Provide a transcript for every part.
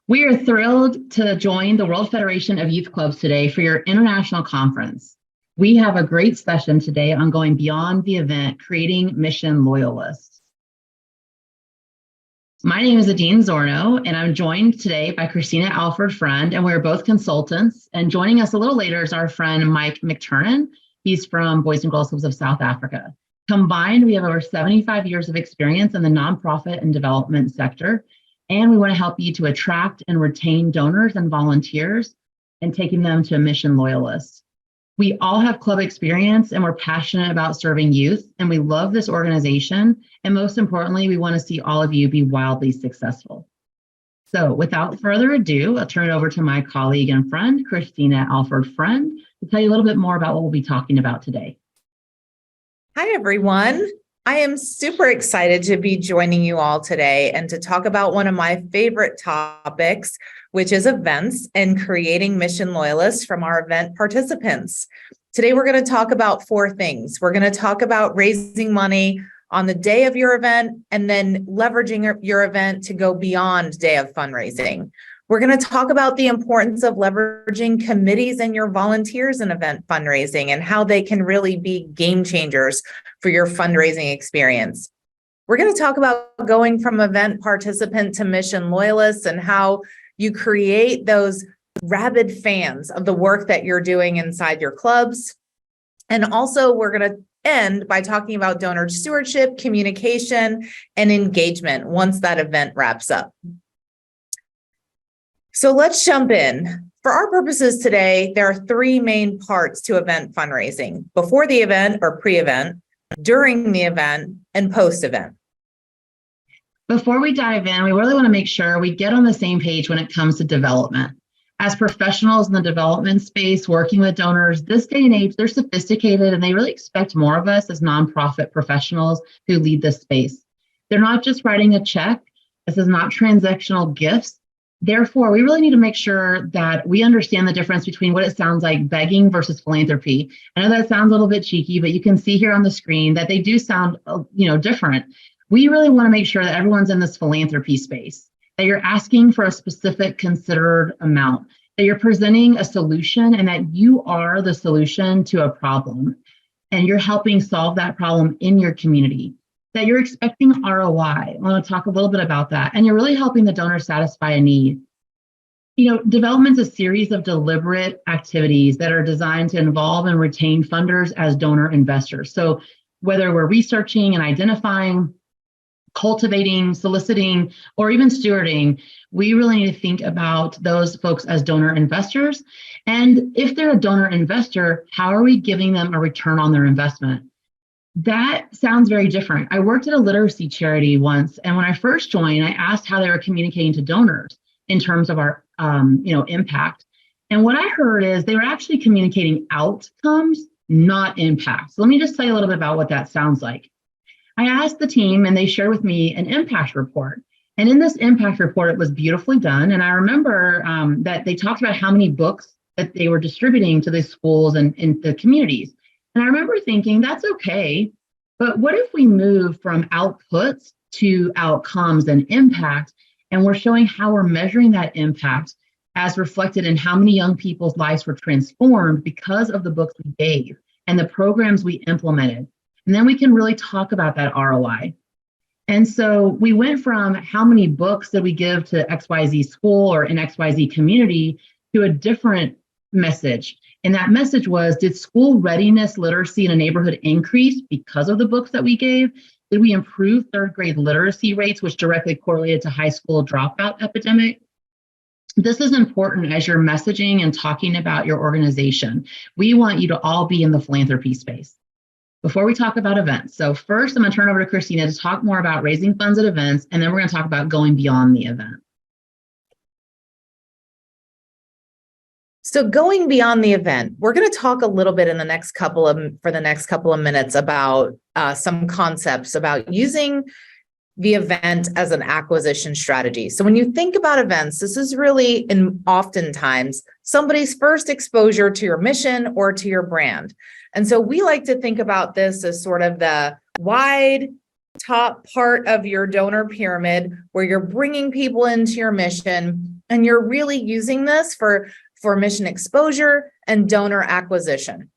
We are thrilled to join the World Federation of Youth Clubs today for your international conference. We have a great session today on going beyond the event, creating mission loyalists. My name is Adine Zornow, and I'm joined today by Christina Alford-Friend, and we're both consultants. And joining us a little later is our friend Mike McTurnan. He's from Boys and Girls Clubs of South Africa. Combined, we have over 75 years of experience in the nonprofit and development sector. And we want to help you to attract and retain donors and volunteers and taking them to mission loyalists. We all have club experience and we're passionate about serving youth, and we love this organization. And most importantly, we want to see all of you be wildly successful. So without further ado, I'll turn it over to my colleague and friend, Christina Alford-Friend, to tell you a little bit more about what we'll be talking about today. Hi, everyone. I am super excited to be joining you all today and to talk about one of my favorite topics, which is events and creating mission loyalists from our event participants. Today, we're going to talk about four things. We're going to talk about raising money on the day of your event and then leveraging your event to go beyond day of fundraising. We're going to talk about the importance of leveraging committees and your volunteers in event fundraising and how they can really be game changers for your fundraising experience. We're going to talk about going from event participant to mission loyalists and how you create those rabid fans of the work that you're doing inside your clubs. And also, we're going to end by talking about donor stewardship, communication, and engagement once that event wraps up. So let's jump in. For our purposes today, there are three main parts to event fundraising: before the event or pre-event, during the event, and post-event. Before we dive in, we really want to make sure we get on the same page when it comes to development. As professionals in the development space, working with donors, this day and age, they're sophisticated and they really expect more of us as nonprofit professionals who lead this space. They're not just writing a check. This is not transactional gifts. Therefore, we really need to make sure that we understand the difference between what it sounds like begging versus philanthropy. I know that sounds a little bit cheeky, but you can see here on the screen that they do sound, different. We really want to make sure that everyone's in this philanthropy space, that you're asking for a specific considered amount, that you're presenting a solution and that you are the solution to a problem and you're helping solve that problem in your community, that you're expecting ROI. I want to talk a little bit about that. And you're really helping the donor satisfy a need. Development's a series of deliberate activities that are designed to involve and retain funders as donor investors. So whether we're researching and identifying, cultivating, soliciting, or even stewarding, we really need to think about those folks as donor investors. And if they're a donor investor, how are we giving them a return on their investment? That sounds very different. I worked at a literacy charity once, and when I first joined, I asked how they were communicating to donors in terms of our, impact. And what I heard is they were actually communicating outcomes, not impact. So let me just tell you a little bit about what that sounds like. I asked the team, and they shared with me an impact report. And in this impact report, it was beautifully done. And I remember that they talked about how many books that they were distributing to the schools and in the communities. And I remember thinking, that's okay, but what if we move from outputs to outcomes and impact, and we're showing how we're measuring that impact as reflected in how many young people's lives were transformed because of the books we gave and the programs we implemented. And then we can really talk about that ROI. And so we went from how many books did we give to XYZ school or in XYZ community to a different message. And that message was, did school readiness literacy in a neighborhood increase because of the books that we gave? Did we improve third grade literacy rates, which directly correlated to high school dropout epidemic? This is important as you're messaging and talking about your organization. We want you to all be in the philanthropy space. Before we talk about events. So first, I'm going to turn over to Christina to talk more about raising funds at events, and then we're going to talk about going beyond the event. So going beyond the event, we're going to talk a little bit in the next couple of minutes about some concepts about using the event as an acquisition strategy. So when you think about events, this is really oftentimes somebody's first exposure to your mission or to your brand. And so we like to think about this as sort of the wide top part of your donor pyramid where you're bringing people into your mission And you're really using this for mission exposure and donor acquisition.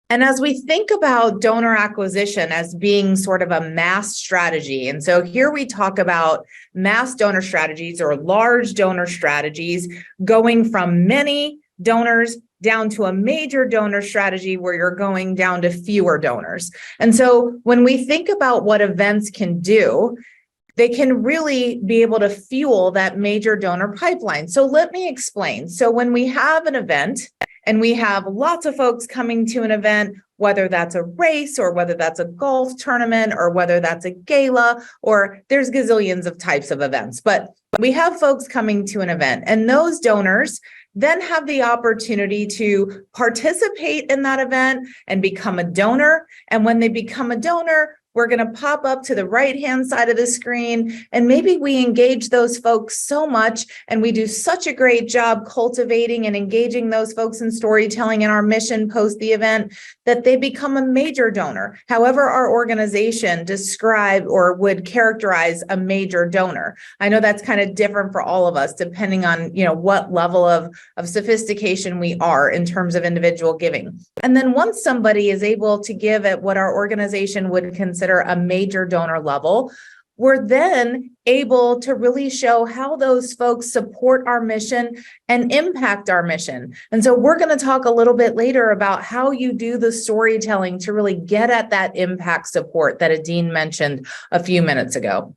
And as we think about donor acquisition as being sort of a mass strategy, and so here we talk about mass donor strategies or large donor strategies going from many donors down to a major donor strategy where you're going down to fewer donors. And so when we think about what events can do, they can really be able to fuel that major donor pipeline. So let me explain. So when we have an event and we have lots of folks coming to an event, whether that's a race or whether that's a golf tournament or whether that's a gala, or there's gazillions of types of events, but we have folks coming to an event, and those donors then have the opportunity to participate in that event and become a donor. And when they become a donor, we're going to pop up to the right-hand side of the screen, and maybe we engage those folks so much, and we do such a great job cultivating and engaging those folks in storytelling and our mission post the event that they become a major donor. However, our organization describe or would characterize a major donor. I know that's kind of different for all of us, depending on, what level of sophistication we are in terms of individual giving. And then once somebody is able to give at what our organization would consider a major donor level, we're then able to really show how those folks support our mission and impact our mission. And so we're going to talk a little bit later about how you do the storytelling to really get at that impact support that Adine mentioned a few minutes ago.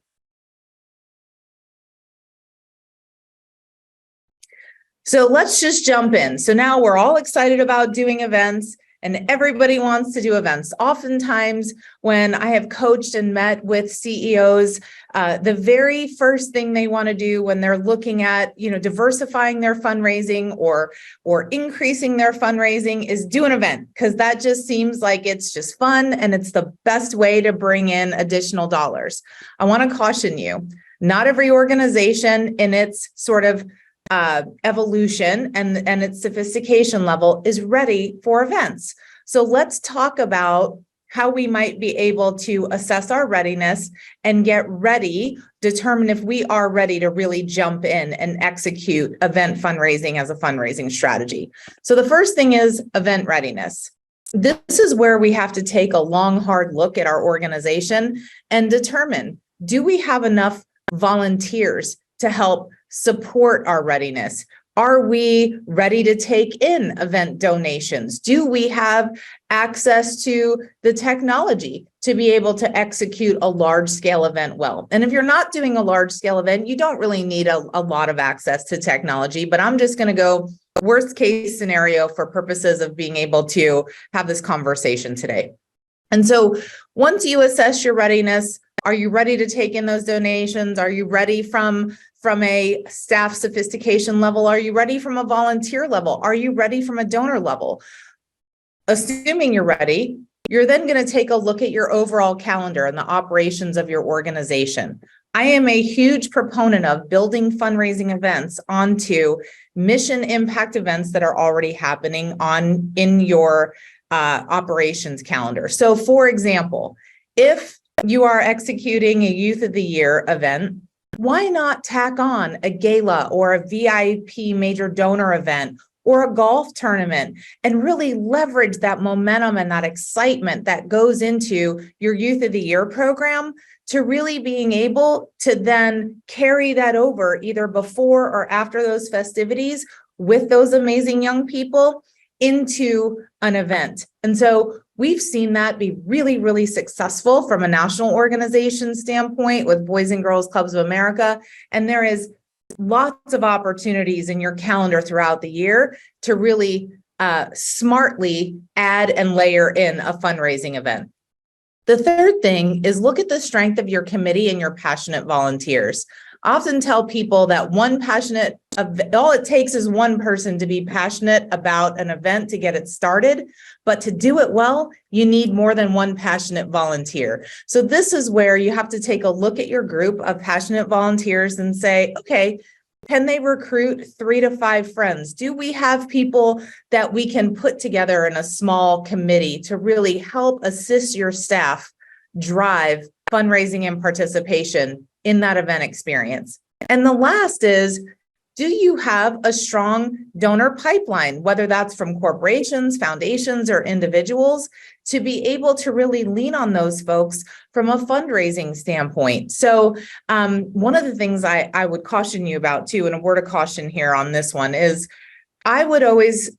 So let's just jump in. So now we're all excited about doing events, and everybody wants to do events. Oftentimes, when I have coached and met with CEOs, the very first thing they want to do when they're looking at, diversifying their fundraising or increasing their fundraising is do an event, because that just seems like it's just fun and it's the best way to bring in additional dollars. I want to caution you, not every organization in its sort of evolution and its sophistication level is ready for events. So let's talk about how we might be able to assess our readiness and get ready, determine if we are ready to really jump in and execute event fundraising as a fundraising strategy. So the first thing is event readiness. This is where we have to take a long, hard look at our organization and determine, do we have enough volunteers to help support our readiness? Are we ready to take in event donations? Do we have access to the technology to be able to execute a large scale event well? And if you're not doing a large scale event, you don't really need a lot of access to technology, but I'm just going to go worst case scenario for purposes of being able to have this conversation today. And so once you assess your readiness, are you ready to take in those donations? Are you ready from a staff sophistication level? Are you ready from a volunteer level? Are you ready from a donor level? Assuming you're ready, you're then going to take a look at your overall calendar and the operations of your organization. I am a huge proponent of building fundraising events onto mission impact events that are already happening in your operations calendar. So for example, if you are executing a Youth of the Year event, why not tack on a gala or a VIP major donor event or a golf tournament and really leverage that momentum and that excitement that goes into your Youth of the Year program to really being able to then carry that over either before or after those festivities with those amazing young people into an event. And so we've seen that be really, really successful from a national organization standpoint with Boys and Girls Clubs of America. And there is lots of opportunities in your calendar throughout the year to really smartly add and layer in a fundraising event. The third thing is look at the strength of your committee and your passionate volunteers. I often tell people that all it takes is one person to be passionate about an event to get it started, but to do it well, you need more than one passionate volunteer. So this is where you have to take a look at your group of passionate volunteers and say, okay, can they recruit 3 to 5 friends? Do we have people that we can put together in a small committee to really help assist your staff drive fundraising and participation in that event experience? And the last is do you have a strong donor pipeline, whether that's from corporations, foundations, or individuals, to be able to really lean on those folks from a fundraising standpoint? So one of the things I would caution you about too, and a word of caution here on this one, is I would always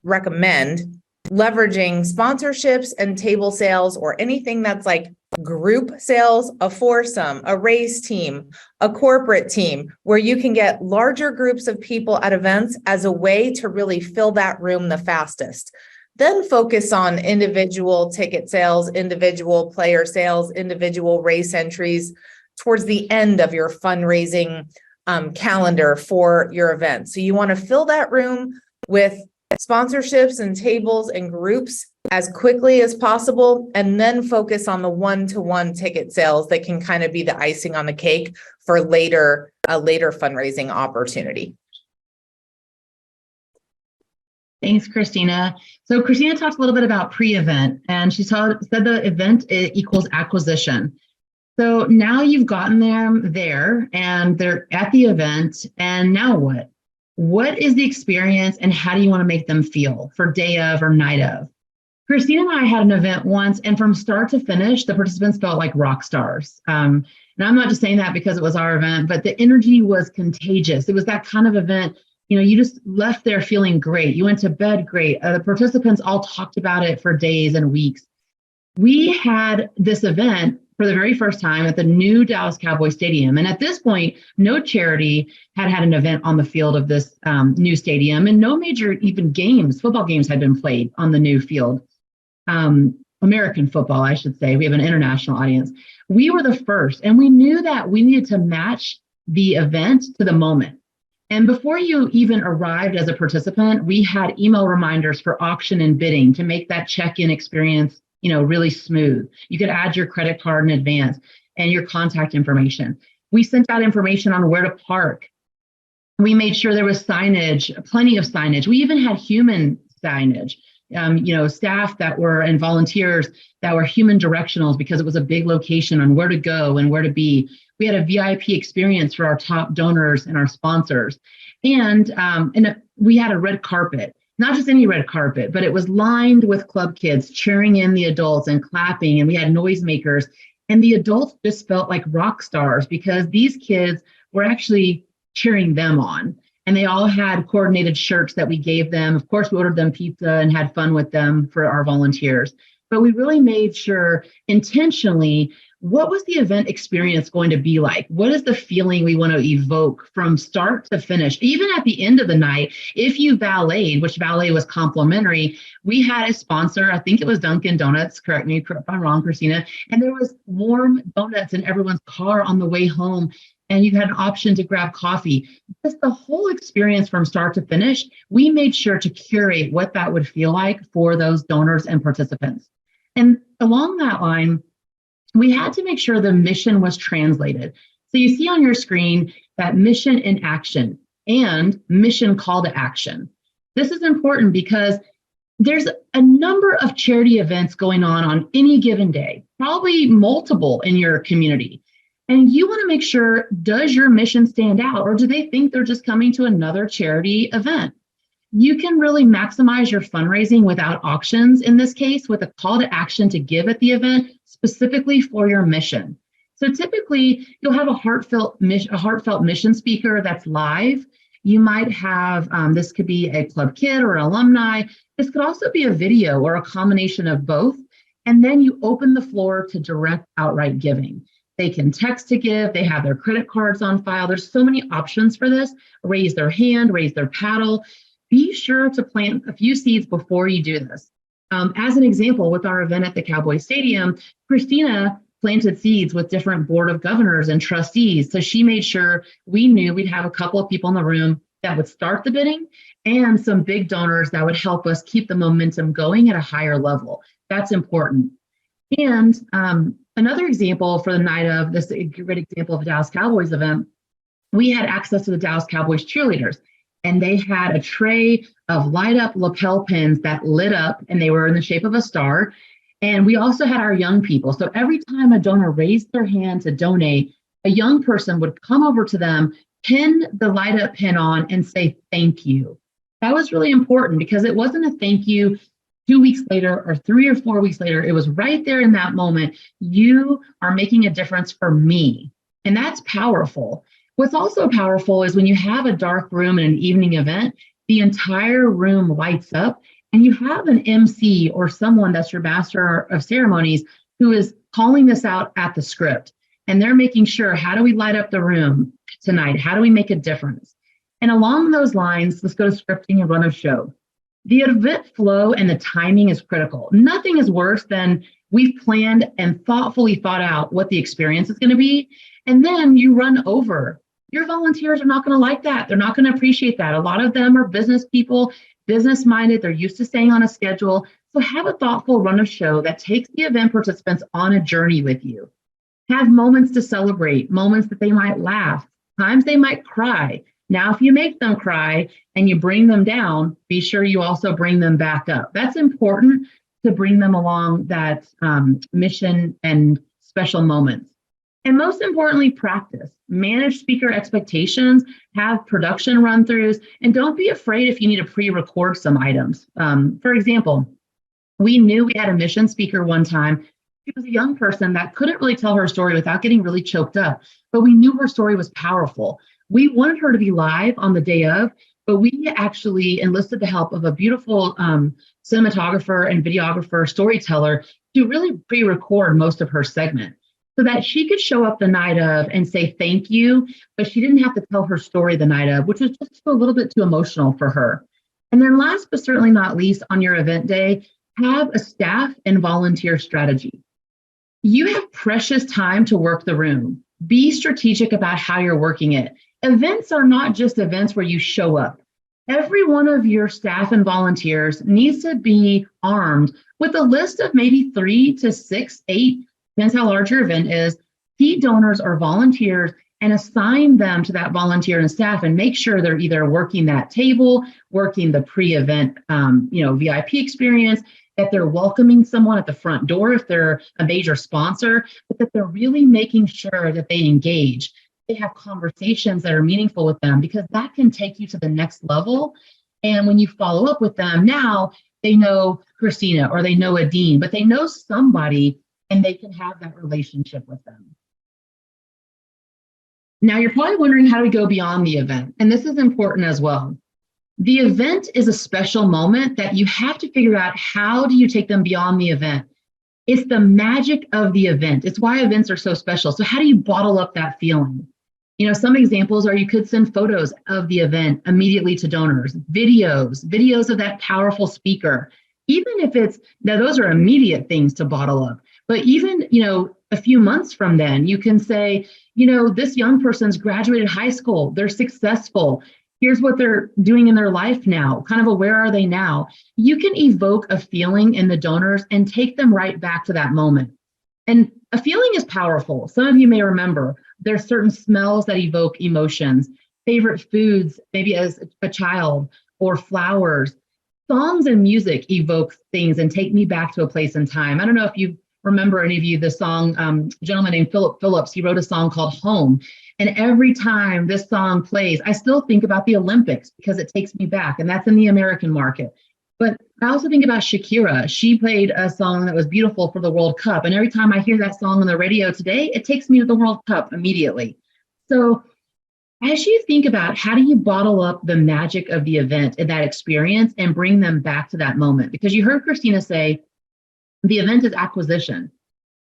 recommend leveraging sponsorships and table sales, or anything that's like group sales, a foursome, a race team, a corporate team, where you can get larger groups of people at events as a way to really fill that room the fastest. Then focus on individual ticket sales, individual player sales, individual race entries towards the end of your fundraising calendar for your event. So you want to fill that room with sponsorships and tables and groups as quickly as possible, and then focus on the one-to-one ticket sales that can kind of be the icing on the cake for a later fundraising opportunity. Thanks, Christina. So Christina talked a little bit about pre-event, and she said the event equals acquisition. So now you've gotten them there and they're at the event, and now what? What is the experience and how do you want to make them feel for day of or night of? Christina and I had an event once, and from start to finish, the participants felt like rock stars. And I'm not just saying that because it was our event, but the energy was contagious. It was that kind of event, you just left there feeling great. You went to bed great. The participants all talked about it for days and weeks. We had this event for the very first time at the new Dallas Cowboys Stadium. And at this point, no charity had an event on the field of this new stadium, and no major even football games had been played on the new field. American football, I should say. We have an international audience. We were the first, and we knew that we needed to match the event to the moment. And before you even arrived as a participant, we had email reminders for auction and bidding to make that check-in experience really smooth. You could add your credit card in advance and your contact information. We sent out information on where to park. We made sure there was signage, plenty of signage. We even had human signage, staff that were, and volunteers that were human directionals, because it was a big location on where to go and where to be. We had a VIP experience for our top donors and our sponsors. And we had a red carpet. Not just any red carpet, but it was lined with club kids cheering in the adults and clapping, and we had noisemakers. And the adults just felt like rock stars because these kids were actually cheering them on. And they all had coordinated shirts that we gave them. Of course, we ordered them pizza and had fun with them for our volunteers. But we really made sure intentionally, what was the event experience going to be like? What is the feeling we want to evoke from start to finish? Even at the end of the night, if you valeted, which valet was complimentary, we had a sponsor, I think it was Dunkin' Donuts, correct me if I'm wrong, Christina, and there was warm donuts in everyone's car on the way home, and you had an option to grab coffee. Just the whole experience from start to finish, we made sure to curate what that would feel like for those donors and participants. And along that line, we had to make sure the mission was translated. So you see on your screen that mission in action and mission call to action. This is important because there's a number of charity events going on any given day, probably multiple in your community. And you want to make sure, does your mission stand out, or do they think they're just coming to another charity event? You can really maximize your fundraising without auctions, in this case, with a call to action to give at the event specifically for your mission. So typically, you'll have a heartfelt mission speaker that's live. You might have, this could be a club kid or an alumni. This could also be a video or a combination of both. And then you open the floor to direct outright giving. They can text to give, they have their credit cards on file. There's so many options for this. Raise their hand, raise their paddle. Be sure to plant a few seeds before you do this. As an example, with our event at the Cowboys Stadium, Christina planted seeds with different board of governors and trustees. So she made sure we knew we'd have a couple of people in the room that would start the bidding and some big donors that would help us keep the momentum going at a higher level. That's important. And another example for the night of this, a great example of a Dallas Cowboys event, we had access to the Dallas Cowboys cheerleaders. And they had a tray of light up lapel pins that lit up, and they were in the shape of a star. And we also had our young people. So every time a donor raised their hand to donate, a young person would come over to them, pin the light up pin on and say thank you. That was really important because it wasn't a thank you 2 weeks later or 3 or 4 weeks later. It was right there in that moment. You are making a difference for me. And that's powerful. What's also powerful is when you have a dark room in an evening event, the entire room lights up and you have an MC or someone that's your master of ceremonies who is calling this out at the script. And they're making sure, how do we light up the room tonight? How do we make a difference? And along those lines, let's go to scripting and run of show. The event flow and the timing is critical. Nothing is worse than we've planned and thoughtfully thought out what the experience is going to be. And then you run over. Your volunteers are not going to like that. They're not going to appreciate that. A lot of them are business people, business minded. They're used to staying on a schedule. So have a thoughtful run of show that takes the event participants on a journey with you. Have moments to celebrate, moments that they might laugh, times they might cry. Now, if you make them cry and you bring them down, be sure you also bring them back up. That's important to bring them along that mission and special moments. And most importantly, practice. Manage speaker expectations, have production run-throughs, and don't be afraid if you need to pre-record some items. For example, we knew we had a mission speaker one time. She was a young person that couldn't really tell her story without getting really choked up, but we knew her story was powerful. We wanted her to be live on the day of, but we actually enlisted the help of a beautiful cinematographer and videographer, storyteller, to really pre-record most of her segment so that she could show up the night of and say thank you, but she didn't have to tell her story the night of, which was just a little bit too emotional for her. And then last but certainly not least, on your event day, have a staff and volunteer strategy. You have precious time to work the room. Be strategic about how you're working it. Events are not just events where you show up. Every one of your staff and volunteers needs to be armed with a list of maybe 3 to 6, 8, depends how large your event is, key donors or volunteers, and assign them to that volunteer and staff and make sure they're either working that table, working the pre-event VIP experience, that they're welcoming someone at the front door if they're a major sponsor, but that they're really making sure that they engage. They have conversations that are meaningful with them, because that can take you to the next level. And when you follow up with them, now they know Christina or they know Adine, but they know somebody and they can have that relationship with them. Now you're probably wondering, how do we go beyond the event? And this is important as well. The event is a special moment that you have to figure out, how do you take them beyond the event? It's the magic of the event. It's why events are so special. So how do you bottle up that feeling? Some examples are, you could send photos of the event immediately to donors, videos of that powerful speaker. Even if now those are immediate things to bottle up, but even, a few months from then, you can say, this young person's graduated high school, they're successful. Here's what they're doing in their life now, kind of a where are they now? You can evoke a feeling in the donors and take them right back to that moment. And a feeling is powerful. Some of you may remember there's certain smells that evoke emotions, favorite foods, maybe as a child, or flowers. Songs and music evoke things and take me back to a place in time. I don't know if you remember, any of you, the song, a gentleman named Philip Phillips, he wrote a song called Home. And every time this song plays, I still think about the Olympics because it takes me back, and that's in the American market. But I also think about Shakira. She played a song that was beautiful for the World Cup. And every time I hear that song on the radio today, it takes me to the World Cup immediately. So as you think about, how do you bottle up the magic of the event and that experience and bring them back to that moment? Because you heard Christina say, the event is acquisition.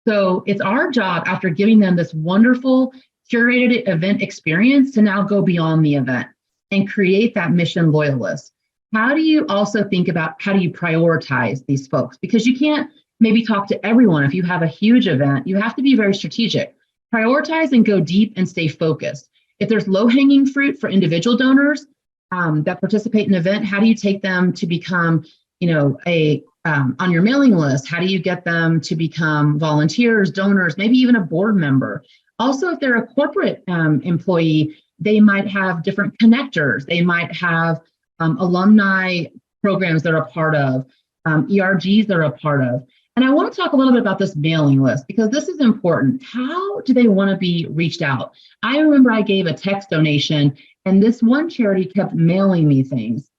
So it's our job, after giving them this wonderful curated event experience, to now go beyond the event and create that mission loyalist. How do you also think about, how do you prioritize these folks? Because you can't maybe talk to everyone. If you have a huge event, you have to be very strategic. Prioritize and go deep and stay focused. If there's low-hanging fruit for individual donors that participate in an event, how do you take them to become, on your mailing list? How do you get them to become volunteers, donors, maybe even a board member? Also, if they're a corporate employee, they might have different connectors. They might have alumni programs they're a part of, ERGs they're a part of. And I want to talk a little bit about this mailing list because this is important. How do they want to be reached out? I remember I gave a text donation and this one charity kept mailing me things.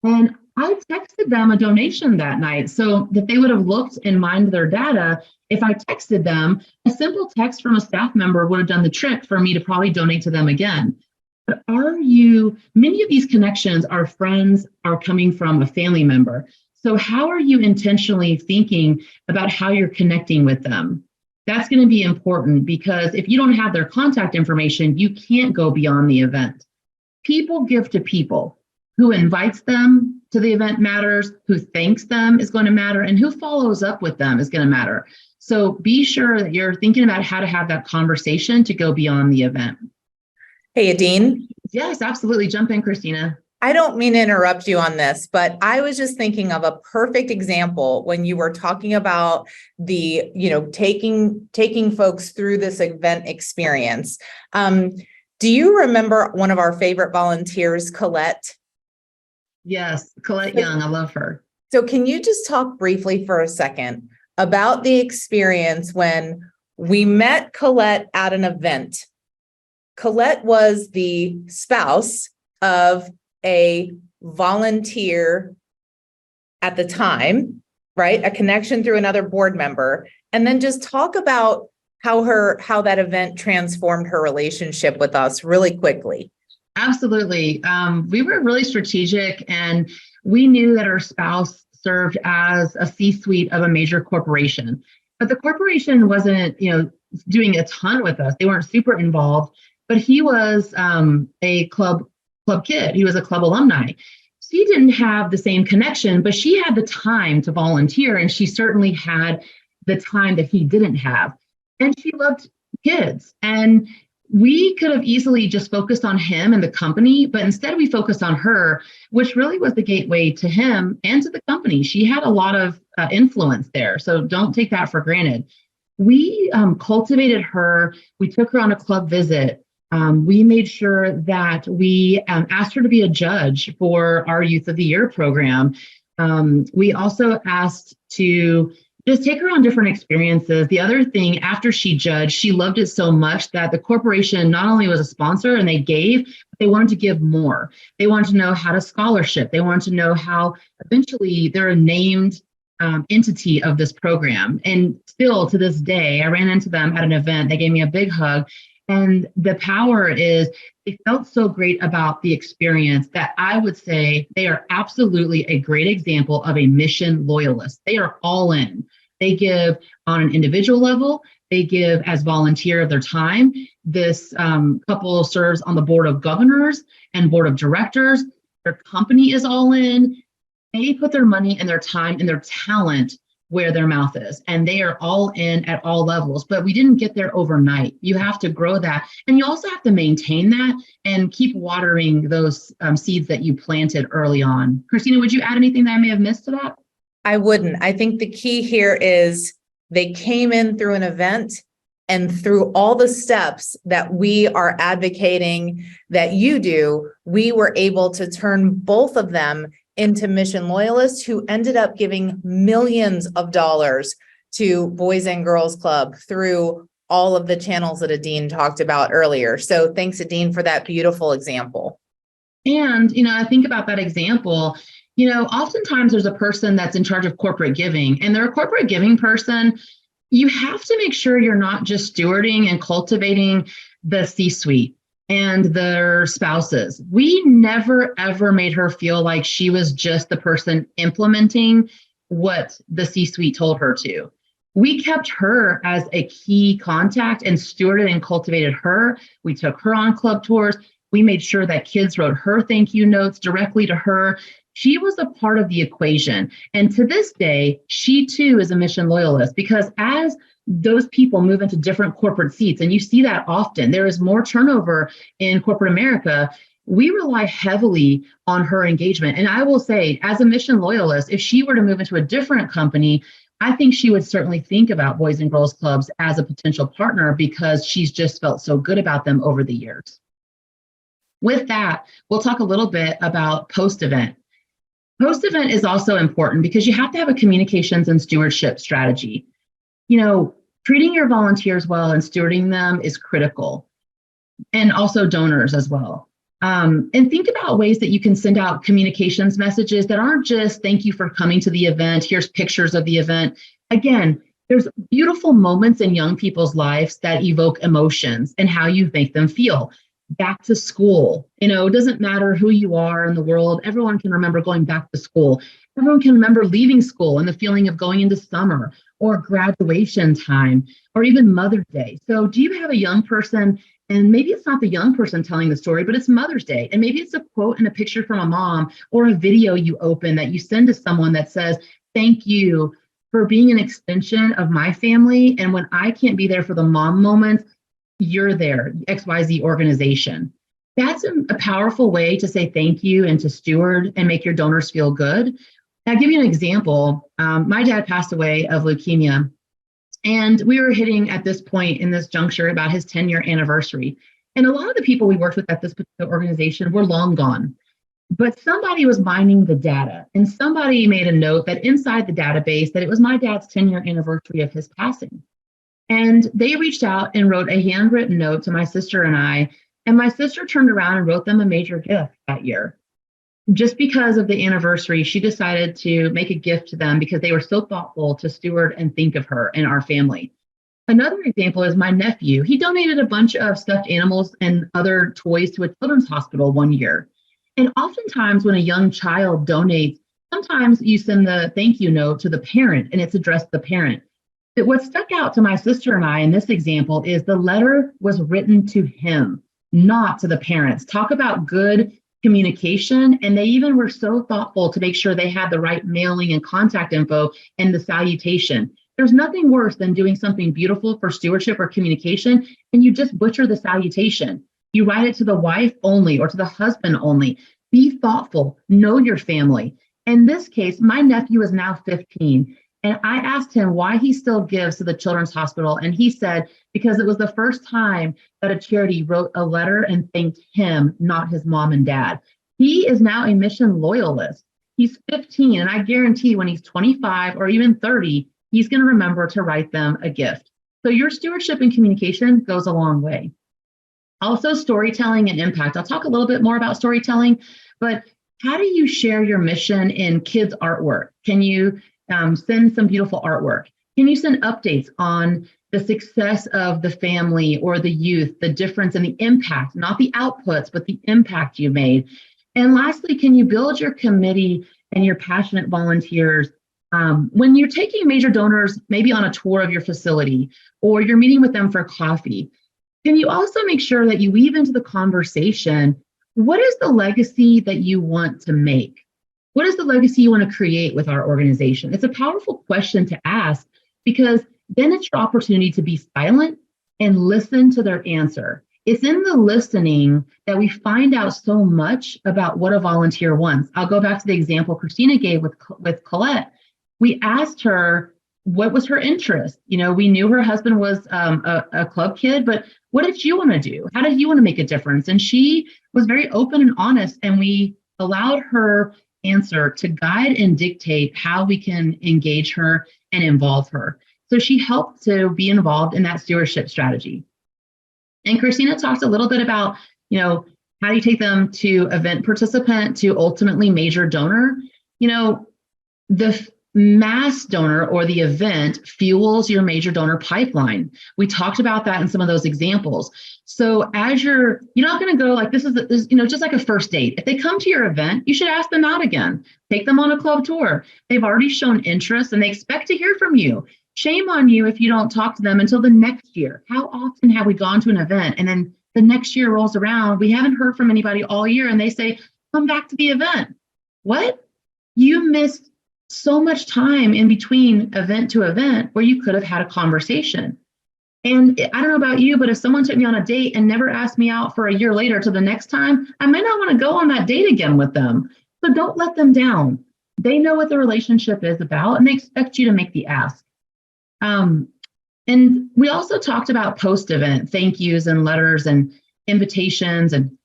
And I texted them a donation that night so that they would have looked and mined their data. If I texted them, a simple text from a staff member would have done the trick for me to probably donate to them again. But many of these connections are friends, are coming from a family member. So how are you intentionally thinking about how you're connecting with them? That's going to be important because if you don't have their contact information, you can't go beyond the event. People give to people. Who invites them to the event matters, who thanks them is going to matter, and who follows up with them is going to matter. So be sure that you're thinking about how to have that conversation to go beyond the event. Hey, Adine. Yes, absolutely. Jump in, Christina. I don't mean to interrupt you on this, but I was just thinking of a perfect example when you were talking about the, taking folks through this event experience. Do you remember one of our favorite volunteers, Colette? Yes, Colette Young, I love her. So can you just talk briefly for a second about the experience when we met Colette at an event? Colette was the spouse of a volunteer at the time, right? A connection through another board member. And then just talk about how that event transformed her relationship with us really quickly. Absolutely. We were really strategic and we knew that our spouse served as a C-suite of a major corporation, but the corporation wasn't, doing a ton with us. They weren't super involved, but he was a club kid. He was a club alumni. She didn't have the same connection, but she had the time to volunteer and she certainly had the time that he didn't have. And she loved kids. And we could have easily just focused on him and the company, but instead we focused on her, which really was the gateway to him and to the company. She had a lot of influence there. So don't take that for granted. We cultivated her. We took her on a club visit. We made sure that we asked her to be a judge for our Youth of the Year program. We also asked to just take her on different experiences. The other thing, after she judged, she loved it so much that the corporation not only was a sponsor and they gave, but they wanted to give more. They wanted to know how to scholarship. They wanted to know how eventually they're a named entity of this program. And still to this day, I ran into them at an event. They gave me a big hug. And the power is, they felt so great about the experience that I would say they are absolutely a great example of a mission loyalist. They are all in. They give on an individual level. They give as volunteer of their time. This couple serves on the board of governors and board of directors. Their company is all in. They put their money and their time and their talent where their mouth is, and they are all in at all levels. But we didn't get there overnight. You have to grow that, and you also have to maintain that and keep watering those seeds that you planted early on. Christina, would you add anything that I may have missed to that? I wouldn't. I think the key here is they came in through an event, and through all the steps that we are advocating that you do, we were able to turn both of them into mission loyalists who ended up giving millions of dollars to Boys and Girls Club through all of the channels that Adine talked about earlier. So thanks, Adine, for that beautiful example. And, I think about that example, oftentimes there's a person that's in charge of corporate giving, and they're a corporate giving person. You have to make sure you're not just stewarding and cultivating the C-suite and their spouses. We never, ever made her feel like she was just the person implementing what the C-suite told her to. We kept her as a key contact and stewarded and cultivated her. We took her on club tours. We made sure that kids wrote her thank you notes directly to her. She was a part of the equation. And to this day, she too is a mission loyalist, because as those people move into different corporate seats, and you see that often, there is more turnover in corporate America. We rely heavily on her engagement. And I will say, as a mission loyalist, if she were to move into a different company, I think she would certainly think about Boys and Girls Clubs as a potential partner, because she's just felt so good about them over the years. With that, we'll talk a little bit about post-event. Post-event is also important because you have to have a communications and stewardship strategy. Treating your volunteers well and stewarding them is critical, and also donors as well. And think about ways that you can send out communications messages that aren't just thank you for coming to the event, here's pictures of the event. Again, there's beautiful moments in young people's lives that evoke emotions and how you make them feel. Back to school, it doesn't matter who you are in the world, everyone can remember going back to school. Everyone can remember leaving school and the feeling of going into summer or graduation time or even Mother's Day. So do you have a young person, and maybe it's not the young person telling the story, but it's Mother's Day, and maybe it's a quote and a picture from a mom or a video you open that you send to someone that says, thank you for being an extension of my family. And when I can't be there for the mom moments, you're there, XYZ organization. That's a powerful way to say thank you and to steward and make your donors feel good. I'll give you an example. My dad passed away of leukemia, and we were hitting at this point in this juncture about his 10-year anniversary. And a lot of the people we worked with at this particular organization were long gone. But somebody was mining the data, and somebody made a note that inside the database that it was my dad's 10-year anniversary of his passing. And they reached out and wrote a handwritten note to my sister and my sister turned around and wrote them a major gift that year. Just because of the anniversary, she decided to make a gift to them because they were so thoughtful to steward and think of her and our family. Another example is my nephew. He donated a bunch of stuffed animals and other toys to a children's hospital one year. And oftentimes when a young child donates, sometimes you send the thank you note to the parent and it's addressed to the parent. But what stuck out to my sister and I in this example is the letter was written to him, not to the parents. Talk about good communication. And they even were so thoughtful to make sure they had the right mailing and contact info and the salutation. There's nothing worse than doing something beautiful for stewardship or communication, and you just butcher the salutation. You write it to the wife only or to the husband only. Be thoughtful, know your family. In this case, my nephew is now 15. And I asked him why he still gives to the Children's Hospital. And he said, because it was the first time that a charity wrote a letter and thanked him, not his mom and dad. He is now a mission loyalist. He's 15, and I guarantee when he's 25 or even 30, he's going to remember to write them a gift. So your stewardship and communication goes a long way. Also, storytelling and impact. I'll talk a little bit more about storytelling, but how do you share your mission in kids' artwork? Can you send some beautiful artwork? Can you send updates on the success of the family or the youth, the difference and the impact, not the outputs, but the impact you made? And lastly, can you build your committee and your passionate volunteers when you're taking major donors, maybe on a tour of your facility, or you're meeting with them for coffee? Can you also make sure that you weave into the conversation, what is the legacy that you want to make? What is the legacy you want to create with our organization? It's a powerful question to ask because then it's your opportunity to be silent and listen to their answer. It's in the listening that we find out so much about what a volunteer wants. I'll go back to the example Christina gave with Colette. We asked her what was her interest. We knew her husband was a club kid, but what did you want to do? How did you want to make a difference? And she was very open and honest, and we allowed her answer to guide and dictate how we can engage her and involve her. So she helped to be involved in that stewardship strategy. And Christina talked a little bit about, how do you take them to event participant to ultimately major donor? The mass donor or the event fuels your major donor pipeline. We talked about that in some of those examples. So as you're not going to go like this is just like a first date. If they come to your event, you should ask them out again. Take them on a club tour. They've already shown interest and they expect to hear from you. Shame on you if you don't talk to them until the next year. How often have we gone to an event and then the next year rolls around, we haven't heard from anybody all year and they say, come back to the event. What? You missed so much time in between event to event where you could have had a conversation. And I don't know about you, but if someone took me on a date and never asked me out for a year later to the next time, I might not want to go on that date again with them. So don't let them down. They know what the relationship is about and they expect you to make the ask. And we also talked about post-event thank yous and letters and invitations. And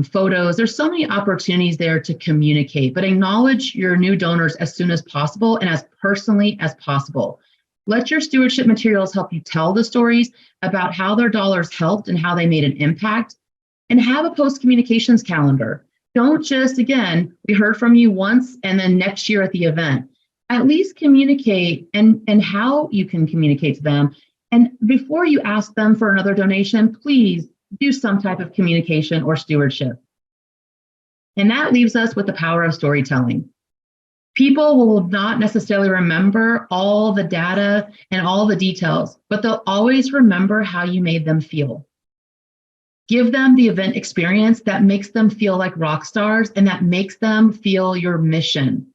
photos. There's so many opportunities there to communicate, but acknowledge your new donors as soon as possible and as personally as possible. Let your stewardship materials help you tell the stories about how their dollars helped and how they made an impact, and have a post communications calendar. Don't just, again, we heard from you once and then next year at the event. At least communicate and how you can communicate to them. And before you ask them for another donation, please do some type of communication or stewardship. And that leaves us with the power of storytelling. People will not necessarily remember all the data and all the details, but they'll always remember how you made them feel. Give them the event experience that makes them feel like rock stars and that makes them feel your mission.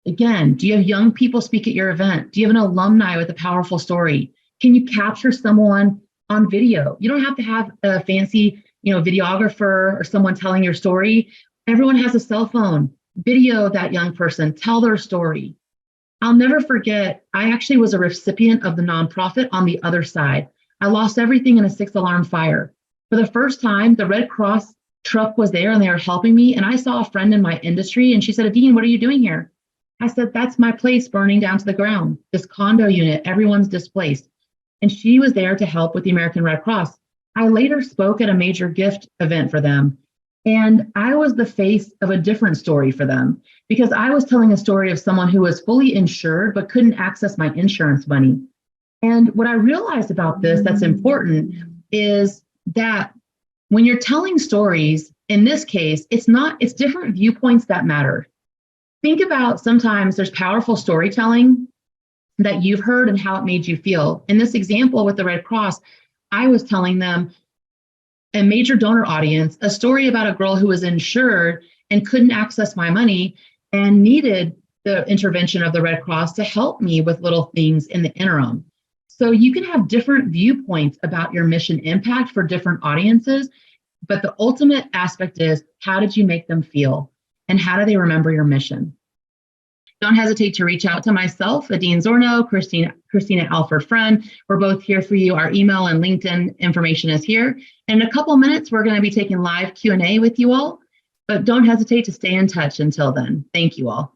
Again, do you have young people speak at your event? Do you have an alumni with a powerful story? Can you capture someone on video? You don't have to have a fancy, videographer or someone telling your story. Everyone has a cell phone. Video that young person, tell their story. I'll never forget, I actually was a recipient of the nonprofit on the other side. I lost everything in a 6-alarm fire. For the first time, the Red Cross truck was there and they were helping me. And I saw a friend in my industry and she said, Adine, what are you doing here? I said, that's my place burning down to the ground. This condo unit, everyone's displaced. And she was there to help with the American Red Cross. I later spoke at a major gift event for them. And I was the face of a different story for them because I was telling a story of someone who was fully insured but couldn't access my insurance money. And what I realized about this that's important is that when you're telling stories, in this case, it's different viewpoints that matter. Think about sometimes there's powerful storytelling that you've heard and how it made you feel. In this example with the Red Cross, I was telling them, a major donor audience, a story about a girl who was insured and couldn't access my money and needed the intervention of the Red Cross to help me with little things in the interim. So you can have different viewpoints about your mission impact for different audiences, but the ultimate aspect is how did you make them feel and how do they remember your mission? Don't hesitate to reach out to myself, Adine Zornow, Christina Alford-Friend. We're both here for you. Our email and LinkedIn information is here. In a couple minutes, we're going to be taking live Q&A with you all, but don't hesitate to stay in touch until then. Thank you all.